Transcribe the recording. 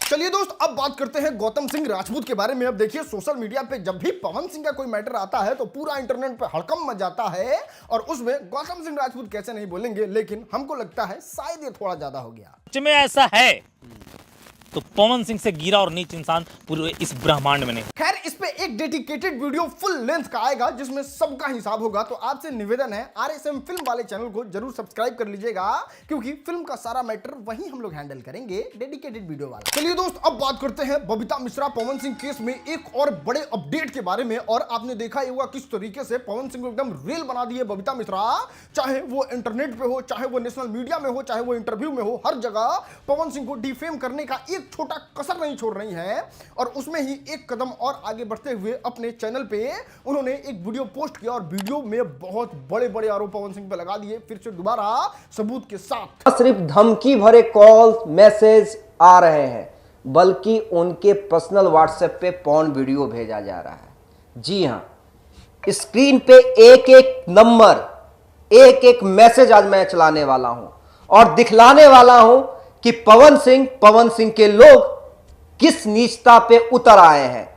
चलिए दोस्त, अब बात करते हैं गौतम सिंह राजपूत के बारे में। अब देखिए, सोशल मीडिया पे जब भी पवन सिंह का कोई मैटर आता है तो पूरा इंटरनेट पे हड़कंप मच जाता है और उसमें गौतम सिंह राजपूत कैसे नहीं बोलेंगे, लेकिन हमको लगता है शायद ये थोड़ा ज्यादा हो गया। सच में ऐसा है तो पवन सिंह से गिरा और नीच इंसान पूरे इस ब्रह्मांड में नहीं। खैर, इस पे एक डेडिकेटेड वीडियो फुल लेंथ का आएगा जिसमें सबका हिसाब होगा। तो आपसे निवेदन है, आरएसएम फिल्म वाले चैनल को जरूर सब्सक्राइब कर लीजिएगा, क्योंकि फिल्म का सारा मैटर वही हम लोग हैंडल करेंगे, डेडिकेटेड वीडियो वाला। चलिए दोस्त, अब बात करते हैं बबीता मिश्रा पवन सिंह केस में एक और बड़े अपडेट के बारे में। और आपने देखा ही होगा किस तरीके से पवन सिंह को एकदम रेल बना दिए बबीता मिश्रा। चाहे वो इंटरनेट पे हो, चाहे वो नेशनल मीडिया में हो, चाहे वो इंटरव्यू में हो, हर जगह पवन सिंह को डिफेम करने का एक छोटा कसर नहीं छोड़ रही है। और उसमें ही एक कदम और आगे बढ़ते हुए अपने चैनल पे उन्होंने एक वीडियो पोस्ट किया और वीडियो में बहुत बड़े बड़े आरोप पवन सिंह पे लगा दिए, फिर से दोबारा सबूत के साथ। सिर्फ धमकी भरे कॉल मैसेज आ रहे हैं, बल्कि उनके पर्सनल व्हाट्सएप पे पॉर्न वीडियो भेजा जा रहा है। जी हां, स्क्रीन पे एक एक नंबर, एक एक मैसेज आज मैं चलाने वाला हूं और दिखलाने वाला हूं कि पवन सिंह के लोग किस नीचता पे उतर आए हैं।